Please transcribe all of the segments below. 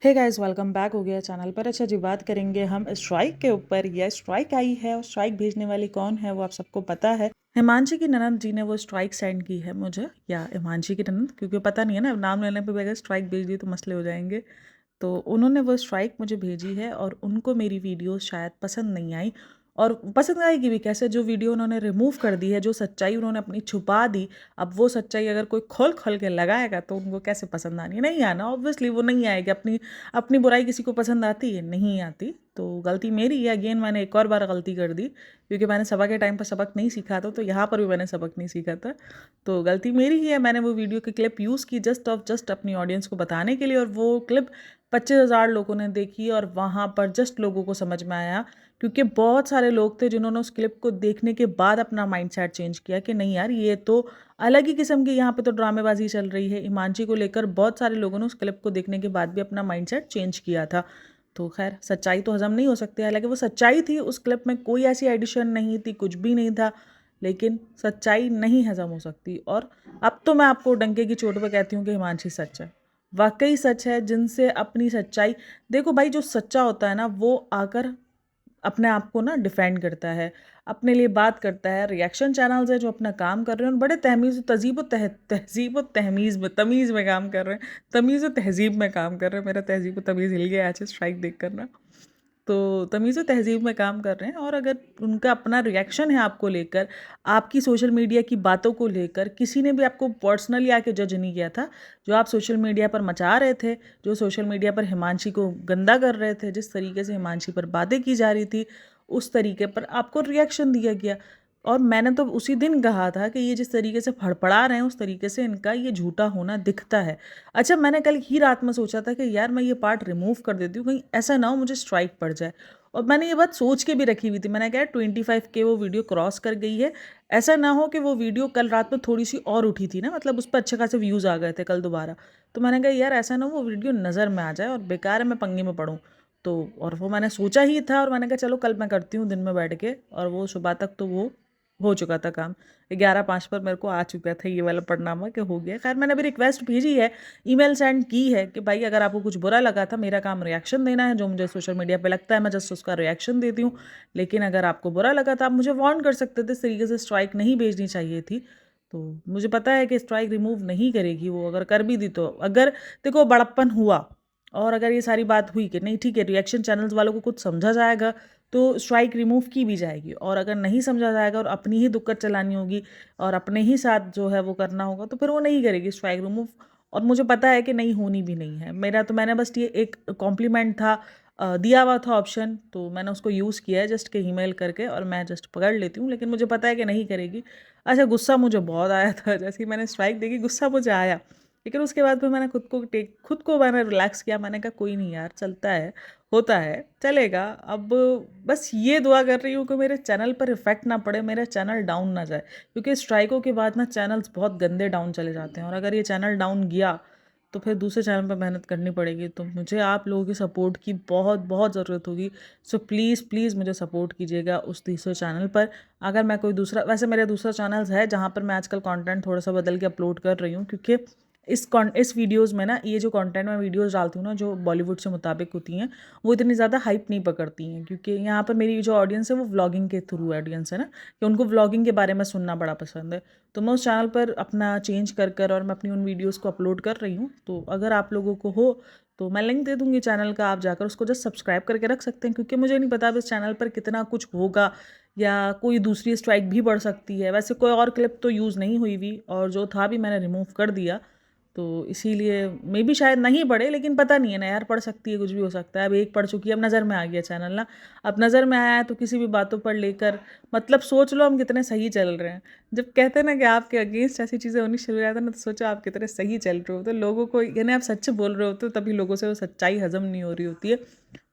Hey guys welcome back हो गया channel पर। अच्छा जी, बात करेंगे हम स्ट्राइक के ऊपर। यह स्ट्राइक आई है और स्ट्राइक भेजने वाली कौन है वो आप सबको पता है। हिमांशी की ननद जी ने वो स्ट्राइक सेंड की है मुझे, या हिमांशी की ननद, क्योंकि पता नहीं है ना, नाम लेने पे भी अगर स्ट्राइक भेज दी तो मसले हो जाएंगे। तो उन्होंने वो स्ट्राइक मुझे भेजी है और उनको मेरी वीडियो शायद पसंद नहीं आई। और पसंद आएगी भी कैसे, जो वीडियो उन्होंने रिमूव कर दी है, जो सच्चाई उन्होंने अपनी छुपा दी, अब वो सच्चाई अगर कोई खोल खोल के लगाएगा तो उनको कैसे पसंद आनी है? नहीं आना, ऑब्वियसली वो नहीं आएगी। अपनी अपनी बुराई किसी को पसंद आती है? नहीं आती। तो गलती मेरी है। अगेन मैंने एक और बार गलती कर दी, क्योंकि मैंने सभा के टाइम पर सबक नहीं सीखा था, तो यहाँ पर भी मैंने सबक नहीं सीखा था। तो गलती मेरी ही है। मैंने वो वीडियो की क्लिप यूज़ की जस्ट अपनी ऑडियंस को बताने के लिए, और वो क्लिप 25,000 लोगों ने देखी और वहाँ पर जस्ट लोगों को समझ में आया, क्योंकि बहुत सारे लोग थे जिन्होंने उस क्लिप को देखने के बाद अपना माइंडसेट चेंज किया कि नहीं यार, ये तो अलग ही किस्म की यहाँ पे तो ड्रामेबाजी चल रही है। हिमांशी को लेकर बहुत सारे लोगों ने उस क्लिप को देखने के बाद भी अपना माइंडसेट चेंज किया था। तो खैर, सच्चाई तो हजम नहीं हो सकती, हालांकि वो सच्चाई थी। उस क्लिप में कोई ऐसी एडिशन नहीं थी, कुछ भी नहीं था, लेकिन सच्चाई नहीं हजम हो सकती। और अब तो मैं आपको डंके की चोट पर कहती हूँ कि हिमांशी सच है, वाकई सच है। जिनसे अपनी सच्चाई, देखो भाई, जो सच्चा होता है ना वो आकर अपने आप को ना डिफेंड करता है, अपने लिए बात करता है। रिएक्शन चैनल्स है जो अपना काम कर रहे हैं और बड़े तहजीब व तहमीज़ में तमीज़ में काम कर रहे हैं। तमीज़ व तहजीब में काम कर रहे हैं। मेरा तहजीब व तमीज़ हिल गया आज स्ट्राइक देख कर ना। तो तमीज़ व तहज़ीब में काम कर रहे हैं, और अगर उनका अपना रिएक्शन है आपको लेकर, आपकी सोशल मीडिया की बातों को लेकर, किसी ने भी आपको पर्सनली आके जज नहीं किया था। जो आप सोशल मीडिया पर मचा रहे थे, जो सोशल मीडिया पर हिमांशी को गंदा कर रहे थे, जिस तरीके से हिमांशी पर बातें की जा रही थी, उस तरीके पर आपको रिएक्शन दिया गया। और मैंने तो उसी दिन कहा था कि ये जिस तरीके से फड़फड़ा रहे हैं, उस तरीके से इनका ये झूठा होना दिखता है। अच्छा, मैंने कल ही रात में सोचा था कि यार मैं ये पार्ट रिमूव कर देती हूँ, कहीं ऐसा ना हो मुझे स्ट्राइक पड़ जाए। और मैंने ये बात सोच के भी रखी हुई थी। मैंने कहा 25K वो वीडियो क्रॉस कर गई है, ऐसा ना हो कि वो वीडियो कल रात में थोड़ी सी और उठी थी ना, मतलब उस पर अच्छे खासे व्यूज़ आ गए थे कल दोबारा। तो मैंने कहा यार ऐसा ना हो वो वीडियो नज़र में आ जाए और बेकार है मैं पंगे में पढ़ूँ। तो और वो मैंने सोचा ही था, और मैंने कहा चलो कल मैं करती हूँ दिन में बैठ के, और वो सुबह तक तो वो हो चुका था काम। 11:05 पर मेरे को आ चुका था ये वाला परिणाम कि हो गया। खैर, मैंने अभी रिक्वेस्ट भेजी है, ईमेल सेंड की है कि भाई अगर आपको कुछ बुरा लगा था, मेरा काम रिएक्शन देना है, जो मुझे सोशल मीडिया पे लगता है मैं जस्ट उसका रिएक्शन देती हूँ। लेकिन अगर आपको बुरा लगा था, आप मुझे वार्न कर सकते थे, इस तरीके से स्ट्राइक नहीं भेजनी चाहिए थी। तो मुझे पता है कि स्ट्राइक रिमूव नहीं करेगी वो, अगर कर भी दी तो, अगर देखो बड़प्पन हुआ और अगर ये सारी बात हुई कि नहीं ठीक है रिएक्शन चैनल्स वालों को कुछ समझा जाएगा, तो स्ट्राइक रिमूव की भी जाएगी। और अगर नहीं समझा जाएगा और अपनी ही दुक्कत चलानी होगी और अपने ही साथ जो है वो करना होगा, तो फिर वो नहीं करेगी स्ट्राइक रिमूव। और मुझे पता है कि नहीं होनी भी नहीं है। मेरा तो, मैंने बस ये एक कॉम्प्लीमेंट था, दिया हुआ था ऑप्शन, तो मैंने उसको यूज़ किया है जस्ट के ईमेल करके, और मैं जस्ट पकड़ लेती हूँ, लेकिन मुझे पता है कि नहीं करेगी। अच्छा, गुस्सा मुझे बहुत आया था जैसे ही मैंने स्ट्राइक देखी, गुस्सा मुझे आया, लेकिन उसके बाद फिर मैंने खुद को मैंने रिलैक्स किया। मैंने कहा कोई नहीं यार, चलता है, होता है, चलेगा। अब बस ये दुआ कर रही हूँ कि मेरे चैनल पर इफेक्ट ना पड़े, मेरा चैनल डाउन ना जाए, क्योंकि स्ट्राइकों के बाद ना चैनल्स बहुत गंदे डाउन चले जाते हैं, और अगर ये चैनल डाउन गया तो फिर दूसरे चैनल पर मेहनत करनी पड़ेगी। तो मुझे आप लोगों की सपोर्ट की बहुत बहुत ज़रूरत होगी। सो प्लीज़ प्लीज़ मुझे सपोर्ट कीजिएगा उस तीसरे चैनल पर। अगर मैं कोई दूसरा, वैसे मेरे दूसरा चैनल्स है जहाँ पर मैं आजकल कंटेंट थोड़ा सा बदल के अपलोड कर रही हूँ, क्योंकि इस वीडियोज़ में ना, ये जो कंटेंट मैं वीडियोज़ डालती हूँ ना, जो बॉलीवुड से मुताबिक होती हैं, वो इतनी ज़्यादा हाइप नहीं पकड़ती हैं, क्योंकि यहाँ पर मेरी जो ऑडियंस है वो व्लॉगिंग के थ्रू ऑडियंस है ना, कि उनको व्लॉगिंग के बारे में सुनना बड़ा पसंद है। तो मैं उस चैनल पर अपना चेंज कर और मैं अपनी उन वीडियोज़ को अपलोड कर रही हूँ। तो अगर आप लोगों को हो तो मैं लिंक दे दूँगी चैनल का, आप जाकर उसको जस्ट सब्सक्राइब करके रख सकते हैं, क्योंकि मुझे नहीं पता अब इस चैनल पर कितना कुछ होगा, या कोई दूसरी स्ट्राइक भी बढ़ सकती है। वैसे कोई और क्लिप तो यूज़ नहीं हुई हुई, और जो था भी मैंने रिमूव कर दिया, तो इसीलिए मे बी शायद नहीं पढ़े, लेकिन पता नहीं है ना यार, पढ़ सकती है, कुछ भी हो सकता है। अब एक पढ़ चुकी है, अब नज़र में आ गया चैनल ना, अब नज़र में आया है तो किसी भी बातों पर लेकर, मतलब सोच लो हम कितने सही चल रहे हैं। जब कहते हैं ना कि आपके अगेंस्ट ऐसी चीज़ें होनी शुरू हो जाती है ना, तो सोचो आप कितने सही चल रहे हो, तो लोगों को, यानी आप सच बोल रहे होते हो, तभी लोगों से वो सच्चाई हजम नहीं हो रही होती है।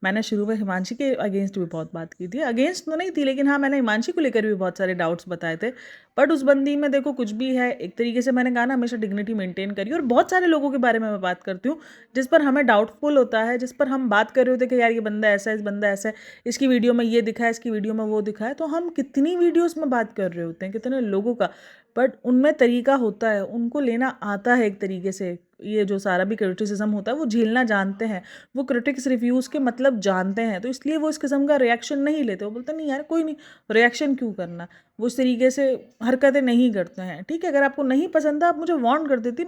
मैंने शुरू में हिमांशी के अगेंस्ट भी बहुत बात की थी, अगेंस्ट तो नहीं थी, लेकिन हाँ मैंने हिमांशी को लेकर भी बहुत सारे डाउट्स बताए थे। बट उस बंदी में देखो कुछ भी है, एक तरीके से मैंने कहा ना, हमेशा डिग्निटी मेंटेन करी। और बहुत सारे लोगों के बारे में मैं बात करती हूँ जिस पर हमें डाउटफुल होता है, जिस पर हम बात कर रहे होते हैं कि यार ये बंदा ऐसा है, इस बंदा ऐसा है, इसकी वीडियो में ये दिखा है, इसकी वीडियो में वो दिखा है। तो हम कितनी वीडियोस में बात कर रहे होते हैं, कितने लोगों का, बट उनमें तरीका होता है, उनको लेना आता है एक तरीके से। ये जो सारा भी क्रिटिसिज्म होता है वो झेलना जानते हैं, वो क्रिटिक्स रिव्यूज़ के मतलब जानते हैं, तो इसलिए वो इस किस्म का रिएक्शन नहीं लेते। वो बोलते नहीं यार कोई नहीं, रिएक्शन क्यों करना, वो इस तरीके से हरकतें नहीं करते हैं। ठीक है, अगर आपको नहीं पसंद है आप मुझे वार्न कर देती,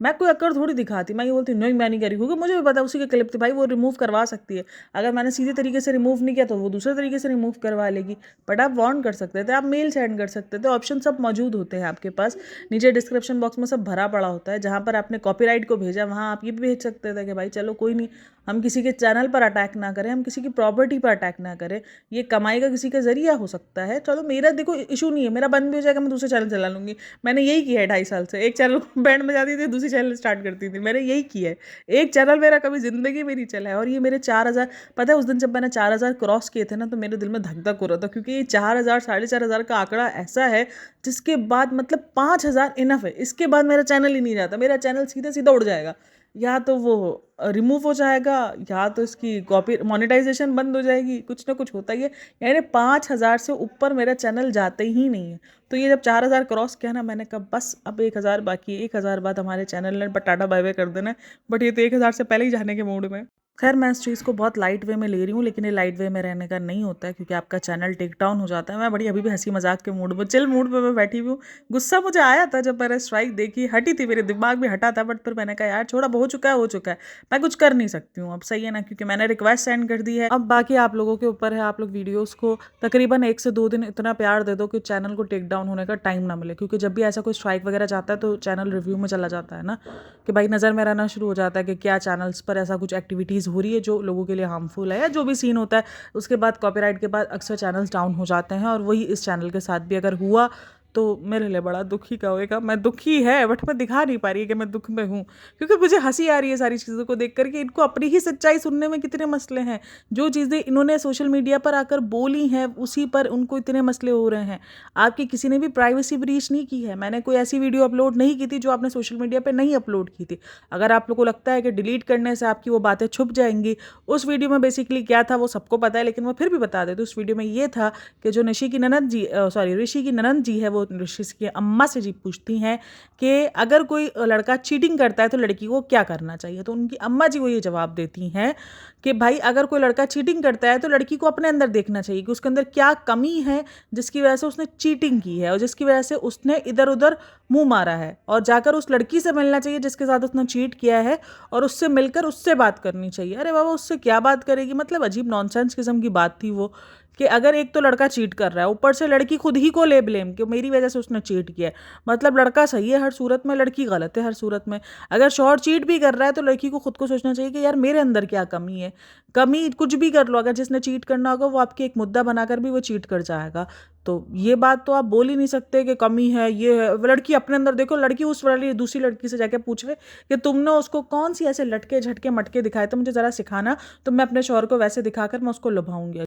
मैं कोई अक्कड़ थोड़ी दिखाती, मैं ये बोलती नहीं मैं नहीं करी, क्योंकि मुझे भी पता है उसी के क्लिप थे भाई, वो रिमूव करवा सकती है। अगर मैंने सीधे तरीके से रिमूव नहीं किया तो वो दूसरे तरीके से रिमूव करवा लेगी। बट आप वार्न कर सकते थे, आप मेल सेंड कर सकते थे, ऑप्शन सब मौजूद होते हैं आपके पास। नीचे डिस्क्रिप्शन बॉक्स में सब भरा पड़ा होता है, जहाँ पर आपने कॉपीराइट को भेजा वहाँ आप ये भी भेज सकते थे कि भाई चलो कोई नहीं, हम किसी के चैनल पर अटैक ना करें, हम किसी की प्रॉपर्टी पर अटैक ना करें, ये कमाई का किसी का जरिया हो सकता है। चलो मेरा देखो इशू नहीं है, मेरा बंद भी हो जाएगा, मैं दूसरे चैनल चला लूँगी। मैंने यही किया है 2.5 साल से, एक चैनल बैंड में जाती थी, दूसरी चैनल स्टार्ट करती थी, मैंने यही किया है। एक चैनल मेरा कभी ज़िंदगी में नहीं चला है। और ये मेरे 4,000, पता है उस दिन जब मैंने 4,000 क्रॉस किए थे ना, तो मेरे दिल में धक धक हो रहा था, क्योंकि ये 4,000 4,500 का आंकड़ा ऐसा है जिसके बाद मतलब 5,000 इनफ है, इसके बाद मेरा चैनल ही नहीं जाता, मेरा चैनल सीधा सीधा उड़ जाएगा, या तो वो रिमूव हो जाएगा, या तो इसकी कॉपी मोनेटाइजेशन बंद हो जाएगी, कुछ ना कुछ होता ही है। यानी 5,000 से ऊपर मेरा चैनल जाते ही नहीं है। तो ये जब 4,000 क्रॉस किया ना, मैंने कहा बस अब 1,000 बाकी है, 1,000 बाद हमारे चैनल ने टाटा बाय बाय कर देना है। बट ये तो 1,000 से पहले ही जाने के मूड में। खैर मैं इस चीज़ को बहुत लाइट वे में ले रही हूँ, लेकिन ये लाइट वे में रहने का नहीं होता है, क्योंकि आपका चैनल टेक डाउन हो जाता है। मैं बड़ी अभी भी हंसी मजाक के मूड में, चिल मूड में मैं बैठी हुई हूँ। गुस्सा मुझे आया था जब मैंने स्ट्राइक देखी, हटी थी, मेरे दिमाग में हटा था, बट फिर मैंने कहा यार छोड़ा, हो चुका है हो चुका है, मैं कुछ कर नहीं सकती हूँ अब, सही है ना, क्योंकि मैंने रिक्वेस्ट सेंड कर दी है। अब बाकी आप लोगों के ऊपर है, आप लोग वीडियोज़ को तकरीबन 1 से 2 दिन इतना प्यार दे दो कि चैनल को टेक डाउन होने का टाइम ना मिले, क्योंकि जब भी ऐसा कोई स्ट्राइक वगैरह जाता है तो चैनल रिव्यू में चला जाता है ना, कि भाई नज़र में रहना शुरू हो जाता है कि क्या चैनल्स पर ऐसा कुछ एक्टिविटीज़ हो रही है जो लोगों के लिए हार्मफुल है, या जो भी सीन होता है उसके बाद कॉपीराइट के बाद अक्सर चैनल्स डाउन हो जाते हैं। और वही इस चैनल के साथ भी अगर हुआ तो मेरे लिए बड़ा दुखी का होएगा। मैं दुखी है, बट मैं दिखा नहीं पा रही कि मैं दुख में हूँ, क्योंकि मुझे हंसी आ रही है सारी चीज़ों को देख कर के। इनको अपनी ही सच्चाई सुनने में कितने मसले हैं, जो चीज़ें इन्होंने सोशल मीडिया पर आकर बोली हैं उसी पर उनको इतने मसले हो रहे हैं। आपकी किसी ने भी प्राइवेसी ब्रीच नहीं की है, मैंने कोई ऐसी वीडियो अपलोड नहीं की थी जो आपने सोशल मीडिया पर नहीं अपलोड की थी। अगर आप लोग को लगता है कि डिलीट करने से आपकी वो बातें छुप जाएंगी, उस वीडियो में बेसिकली क्या था वो सबको पता है, लेकिन वो फिर भी बता देते। उस वीडियो में ये था कि जो ऋषि की ननद जी ऋषि की ननद जी है, वो ऋषि की अम्मा से जी पूछती हैं कि अगर कोई लड़का चीटिंग करता है तो लड़की को क्या करना चाहिए। तो उनकी अम्मा जी को ये जवाब देती हैं कि भाई अगर कोई लड़का चीटिंग करता है तो लड़की को अपने अंदर देखना चाहिए कि उसके अंदर क्या कमी है जिसकी वजह से उसने चीटिंग की है और जिसकी वजह से उसने इधर उधर मुंह मारा है, और जाकर उस लड़की से मिलना चाहिए जिसके साथ उसने चीट किया है, और उससे मिलकर उससे बात करनी चाहिए। अरे बाबा उससे क्या बात करेगी, मतलब अजीब नॉनसेंस किस्म की बात थी वो, कि अगर एक तो लड़का चीट कर रहा है, ऊपर से लड़की खुद ही को ले ब्लेम कि मेरी वजह से उसने चीट किया है। मतलब लड़का सही है हर सूरत में, लड़की गलत है हर सूरत में। अगर शौहर चीट भी कर रहा है तो लड़की को खुद को सोचना चाहिए कि यार मेरे अंदर क्या कमी है। कमी कुछ भी कर लो, अगर जिसने चीट करना होगा वो आपके एक मुद्दा बनाकर भी वो चीट कर जाएगा। तो ये बात तो आप बोल ही नहीं सकते कि कमी है ये है। लड़की अपने अंदर देखो, लड़की उस वाली दूसरी लड़की से जाके पूछे कि तुमने उसको कौन सी ऐसे लटके झटके मटके दिखाए, तो मुझे ज़रा सिखाना, तो मैं अपने शौहर को वैसे दिखाकर मैं उसको लुभाऊंगी।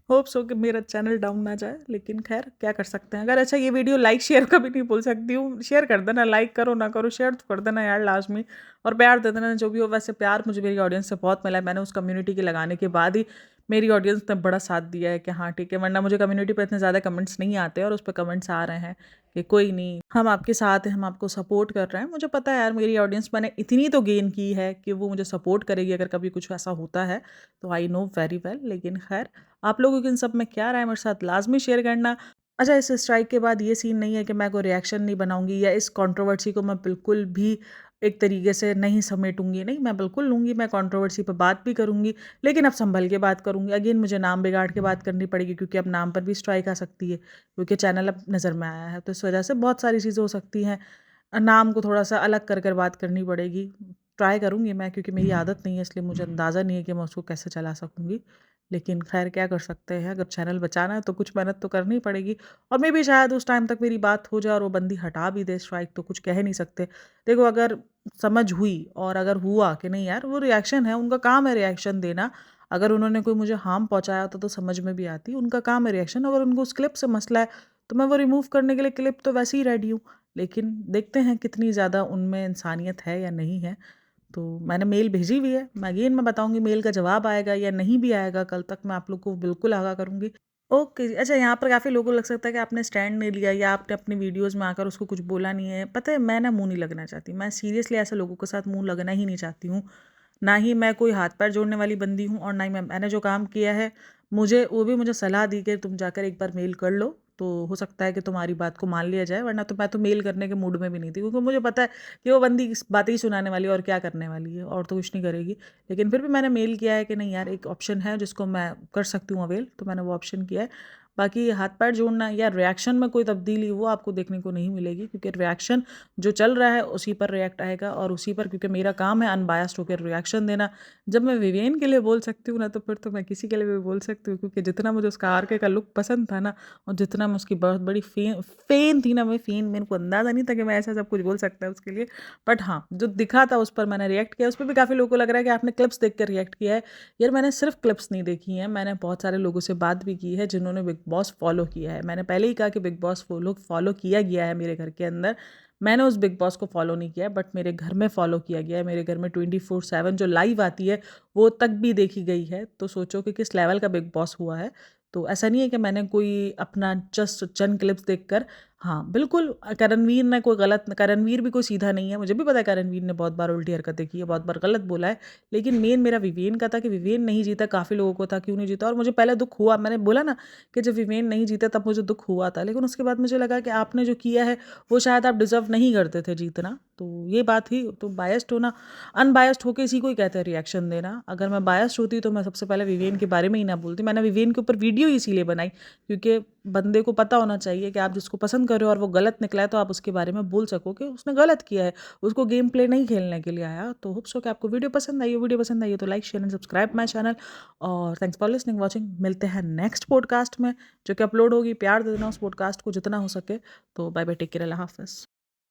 होप्स हो कि मेरा चैनल डाउन ना जाए, लेकिन खैर क्या कर सकते हैं। अगर अच्छा ये वीडियो लाइक शेयर कभी नहीं भूल सकती हूँ, शेयर कर देना, लाइक करो ना करो शेयर तो कर देना यार लास्ट में, और प्यार दे देना जो भी हो। वैसे प्यार मुझे मेरी ऑडियंस से बहुत मिला है, मैंने उस कम्युनिटी के लगाने के बाद ही मेरी ऑडियंस ने बड़ा साथ दिया है कि हाँ ठीक है, वरना मुझे कम्युनिटी पर इतने ज़्यादा कमेंट्स नहीं आते, और उस पर कमेंट्स आ रहे हैं कि कोई नहीं हम आपके साथ हैं, हम आपको सपोर्ट कर रहे हैं। मुझे पता है यार मेरी ऑडियंस मैंने इतनी तो गेन की है कि वो मुझे सपोर्ट करेगी अगर कभी कुछ ऐसा होता है तो, आई नो वेरी वेल। लेकिन खैर आप लोगों की इन सब में क्या राय है मेरे साथ लाजमी शेयर करना। अच्छा इस स्ट्राइक के बाद ये सीन नहीं है कि मैं कोई रिएक्शन नहीं बनाऊंगी या इस कंट्रोवर्सी को मैं बिल्कुल भी एक तरीके से नहीं समेटूंगी, नहीं मैं बिल्कुल लूँगी, मैं कंट्रोवर्सी पर बात भी करूँगी, लेकिन अब संभल के बात करूँगी। अगेन मुझे नाम बिगाड़ के बात करनी पड़ेगी, क्योंकि अब नाम पर भी स्ट्राइक आ सकती है, क्योंकि चैनल अब नज़र में आया है, तो इस वजह से बहुत सारी चीज़ें हो सकती हैं। नाम को थोड़ा सा अलग कर कर बात करनी पड़ेगी, ट्राई करूँगी मैं, क्योंकि मेरी आदत नहीं है इसलिए मुझे अंदाज़ा नहीं है कि मैं उसको कैसे चला सकूँगी। लेकिन खैर क्या कर सकते हैं, अगर चैनल बचाना है तो कुछ मेहनत तो करनी पड़ेगी। और मे भी शायद उस टाइम तक मेरी बात हो जाए और वो बंदी हटा भी दे स्ट्राइक, तो कुछ कह नहीं सकते। देखो अगर समझ हुई और अगर हुआ कि नहीं यार वो रिएक्शन है, उनका काम है रिएक्शन देना, अगर उन्होंने कोई मुझे हार्म पहुंचाया तो समझ में भी आती, उनका काम है रिएक्शन। अगर उनको उस क्लिप से मसला है तो मैं वो रिमूव करने के लिए क्लिप तो वैसे ही रेडी हूँ, लेकिन देखते हैं कितनी ज़्यादा उनमें इंसानियत है या नहीं है। तो मैंने मेल भेजी हुई है, मैं अगेन मैं बताऊंगी मेल का जवाब आएगा या नहीं भी आएगा, कल तक मैं आप लोग को बिल्कुल आगाह करूंगी। ओके जी। अच्छा, यहाँ पर काफ़ी लोगों को लग सकता है कि आपने स्टैंड नहीं लिया या आपने अपनी वीडियोज़ में आकर उसको कुछ बोला नहीं है। पता है, मैं ना मुँह नहीं लगना चाहती। मैं सीरियसली ऐसे लोगों के साथ मुँह लगना ही नहीं चाहती हूँ। ना ही मैं कोई हाथ-पैर जोड़ने वाली बंदी हूँ और ना ही मैंने जो काम किया है, मुझे वो भी मुझे सलाह दी कि तुम जाकर एक बार मेल कर लो, तो हो सकता है कि तुम्हारी बात को मान लिया जाए, वरना तो मैं तो मेल करने के मूड में भी नहीं थी, क्योंकि मुझे पता है कि वो बंदी इस बातें ही सुनाने वाली है और क्या करने वाली है और तो कुछ नहीं करेगी। लेकिन फिर भी मैंने मेल किया है कि नहीं यार, एक ऑप्शन है जिसको मैं कर सकती हूँ अवेल, तो मैंने वो ऑप्शन किया है। बाकी हाथ-पैर जोड़ना या रिएक्शन में कोई तब्दीली वो आपको देखने को नहीं मिलेगी, क्योंकि रिएक्शन जो चल रहा है उसी पर रिएक्ट आएगा और उसी पर, क्योंकि मेरा काम है अनबायस्ड होकर रिएक्शन देना। जब मैं विवेन के लिए बोल सकती हूँ ना, तो फिर तो मैं किसी के लिए भी बोल सकती हूँ, क्योंकि जितना मुझे उसका आरके का लुक पसंद था ना, और जितना मैं उसकी बहुत बड़ी फ़ैन थी ना, मैं फ़ैन, मेरे को अंदाज़ा नहीं था कि मैं ऐसा सब कुछ बोल सकता है उसके लिए। बट हाँ, जो दिखा था उस पर मैंने रिएक्ट किया। उस पे भी काफ़ी लोगों को लग रहा है कि आपने क्लिप्स देख कर रिएक्ट किया है। यार, मैंने सिर्फ़ क्लिप्स नहीं देखी हैं, मैंने बहुत सारे लोगों से बात भी की है जिन्होंने बिग बॉस फ़ॉलो किया है। मैंने पहले ही कहा कि बिग बॉस फ़ॉलो किया गया है मेरे घर के अंदर। मैंने उस बिग बॉस को फ़ॉलो नहीं किया है, बट मेरे घर में फ़ॉलो किया गया है। मेरे घर में 24/7 जो लाइव आती है, वो तक भी देखी गई है। तो सोचो कि किस लेवल का बिग बॉस हुआ है। तो ऐसा नहीं है कि मैंने कोई अपना जस्ट चंद क्लिप्स देखकर, हाँ, बिल्कुल, करणवीर ने कोई गलत, करणवीर भी कोई सीधा नहीं है। मुझे भी पता है करणवीर ने बहुत बार उल्टी हरकतें की है, बहुत बार गलत बोला है। लेकिन मेन मेरा विवेन का था कि विवेन नहीं जीता। काफ़ी लोगों को था क्यों नहीं जीता, और मुझे पहले दुःख हुआ। मैंने बोला ना कि जब विवेन नहीं जीता तब मुझे दुःख हुआ था। लेकिन उसके बाद मुझे लगा कि आपने जो किया है वो शायद आप डिज़र्व नहीं करते थे जीतना। तो ये बात थी। तो बायस्ड होना, अनबायस्ड होके इसी को ही कहते हैं रिएक्शन देना। अगर मैं बायस्ड होती तो मैं सबसे पहले विवेन के बारे में ही ना बोलती। मैंने विवेन के ऊपर वीडियो ही इसीलिए बनाई, क्योंकि बंदे को पता होना चाहिए कि आप जिसको पसंद कर रहे हो और वो गलत निकला है, तो आप उसके बारे में बोल सको कि उसने गलत किया है। उसको गेम प्ले नहीं खेलने के लिए आया। तो होप सो कि आपको वीडियो पसंद आई हो। वीडियो पसंद आई हो तो like, share and subscribe my channel. और थैंक्स फॉर लिसनिंग, वॉचिंग। मिलते हैं नेक्स्ट पॉडकास्ट में, जो कि अपलोड होगी। प्यार दे देना उस पॉडकास्ट को जितना हो सके। तो बाय बाय, टेक केयर, अल्लाह हाफ़िज़।